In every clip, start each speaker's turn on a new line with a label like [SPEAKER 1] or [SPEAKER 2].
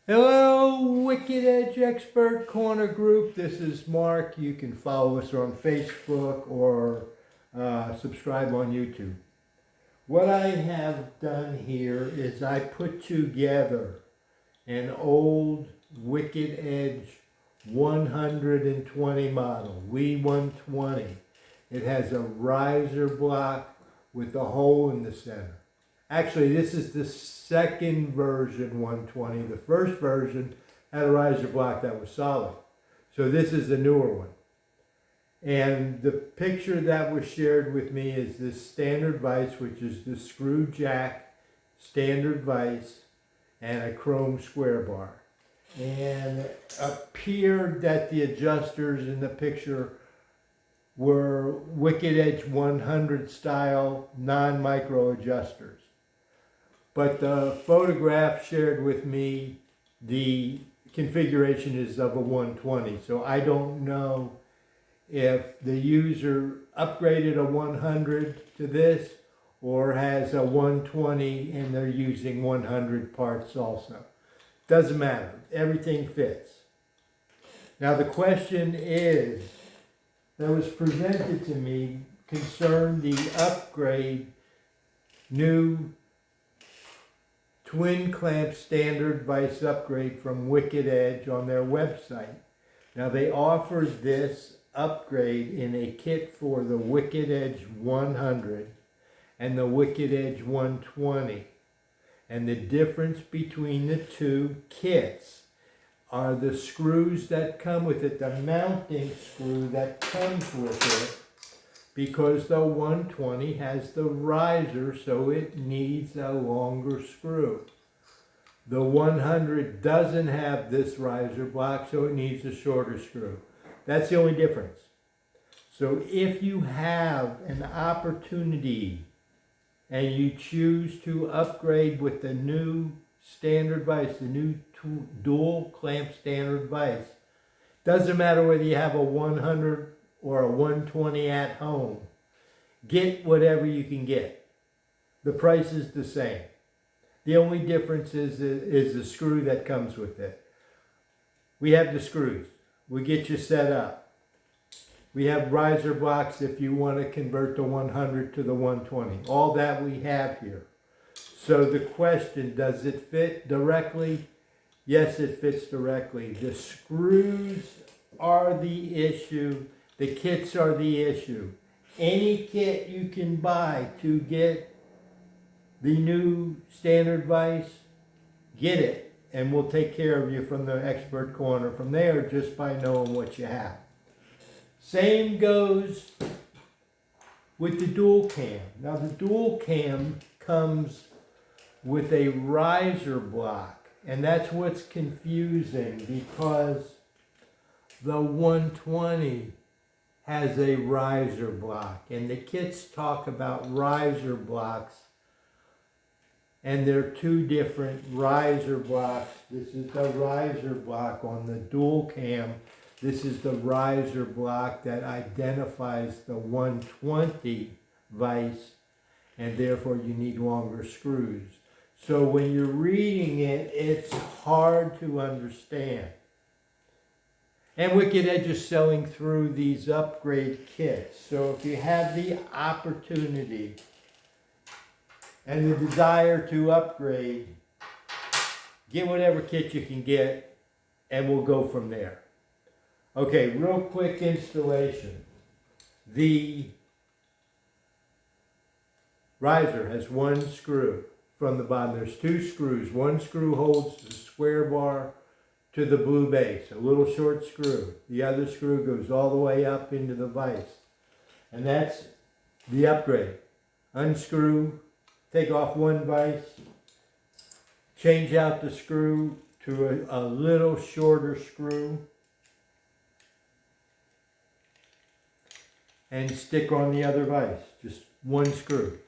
[SPEAKER 1] Hello, Wicked Edge Expert Corner Group. This is Mark. You can follow us on Facebook or subscribe on YouTube. What I have done here is I put together an old Wicked Edge 120 model, WE100. It has a riser block with a hole in the center. Actually, this is the second version 120. The first version had a riser block that was solid. So this is the newer one. And the picture that was shared with me is this Standard Vise, which is the screw jack Standard Vise and a chrome square bar. And it appeared that the adjusters in the picture were Wicked Edge 100 style non-micro adjusters. But the photograph shared with me, the configuration is of a 120. So I don't know if the user upgraded a 100 to this or has a 120 and they're using 100 parts also. Doesn't matter. Everything fits. Now the question is, that was presented to me concerned the upgrade, new twin clamp Standard Vise Upgrade from Wicked Edge on their website. Now they offer this upgrade in a kit for the Wicked Edge 100 and the Wicked Edge 120. And the difference between the two kits are the screws that come with it, the mounting screw that comes with it, because the 120 has the riser, so it needs a longer screw. The 100 doesn't have this riser block, so it needs a shorter screw. That's the only difference. So if you have an opportunity and you choose to upgrade with the new Standard Vise, the new dual clamp Standard Vise, doesn't matter whether you have a 100 or a 120 at home, get whatever you can get. The price is the same. The only difference is the screw that comes with it. We have the screws. We get you set up. We have riser blocks if you want to convert the 100 to the 120. All that we have here. So the question, does it fit directly? Yes, it fits directly. The screws are the issue. The kits are the issue. Any kit you can buy to get the new Standard Vise, get it, and we'll take care of you from the expert corner from there just by knowing what you have. Same goes with the dual cam. Now the dual cam comes with a riser block, and that's what's confusing because the 120 has a riser block, and the kits talk about riser blocks, and they're two different riser blocks. This is the riser block on the dual cam. This is the riser block that identifies the 120 vise, and therefore you need longer screws. So when you're reading it, it's hard to understand. And Wicked Edge is selling through these upgrade kits. So if you have the opportunity and the desire to upgrade, get whatever kit you can get and we'll go from there. Okay, real quick installation. The riser has one screw from the bottom. There's two screws. One screw holds the square bar to the blue base, a little short screw. The other screw goes all the way up into the vise. And that's the upgrade. Unscrew, take off one vise, change out the screw to a little shorter screw, and stick on the other vise, just one screw.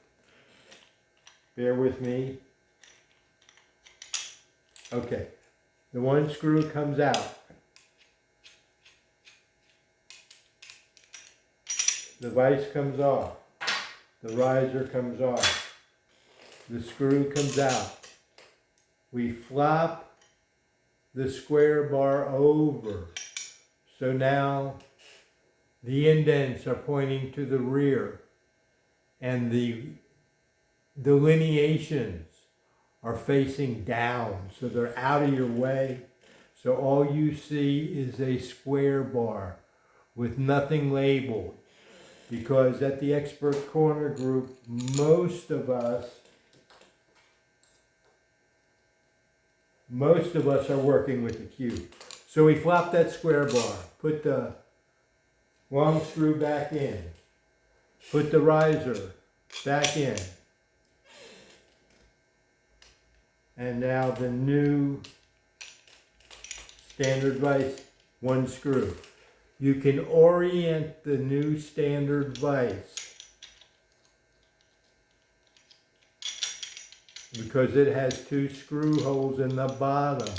[SPEAKER 1] Bear with me. Okay. The one screw comes out. The vise comes off. The riser comes off. The screw comes out. We flop the square bar over. So now the indents are pointing to the rear, and the delineations are facing down, so they're out of your way. So all you see is a square bar with nothing labeled, because at the Expert Corner group, most of us are working with the cube. So we flop that square bar, put the long screw back in, put the riser back in, and now the new Standard Vise 1 screw. You can orient the new Standard Vise because it has 2 screw holes in the bottom.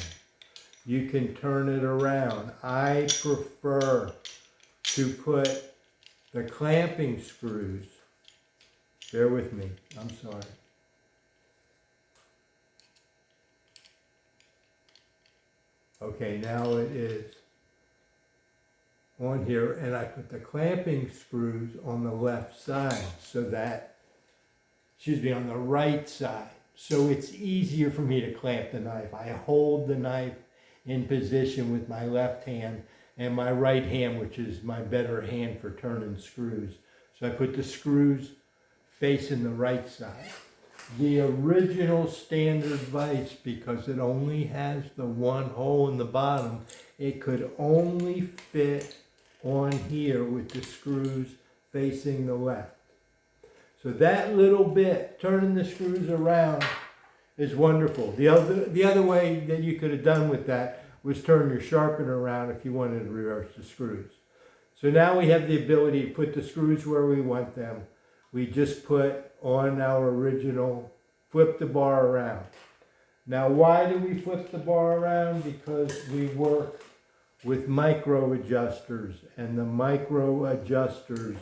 [SPEAKER 1] You can turn it around. I prefer to put the clamping screws, bear with me, I'm sorry. Okay, now it is on here, and I put the clamping screws on the left side, so that, on the right side. So it's easier for me to clamp the knife. I hold the knife in position with my left hand and my right hand, which is my better hand for turning screws. So I put the screws facing the right side. The original Standard Vise, because it only has the 1 hole in the bottom, it could only fit on here with the screws facing the left. So that little bit, turning the screws around, is wonderful. The other way that you could have done with that was turn your sharpener around if you wanted to reverse the screws. So now we have the ability to put the screws where we want them. We just put on our original, flip the bar around. Now why do we flip the bar around? Because we work with micro adjusters, and the micro adjusters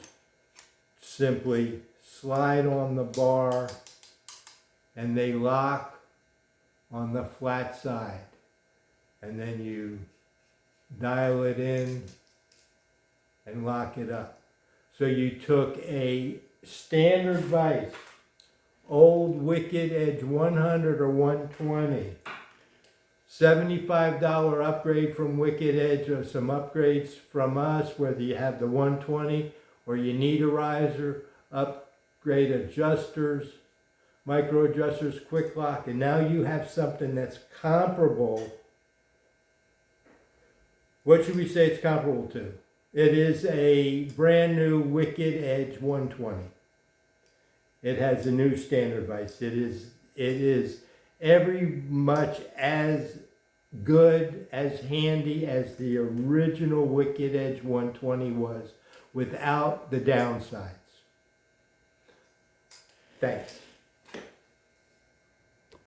[SPEAKER 1] simply slide on the bar and they lock on the flat side, and then you dial it in and lock it up. So you took a Standard Vise, old Wicked Edge 100 or 120, $75 upgrade from Wicked Edge, or some upgrades from us, whether you have the 120 or you need a riser, upgrade adjusters, micro adjusters, quick lock, and now you have something that's comparable. What should we say it's comparable to? It is a brand new Wicked Edge 120. It has a new Standard Vise. It is every much as good, as handy as the original Wicked Edge 120 was, without the downsides. Thanks.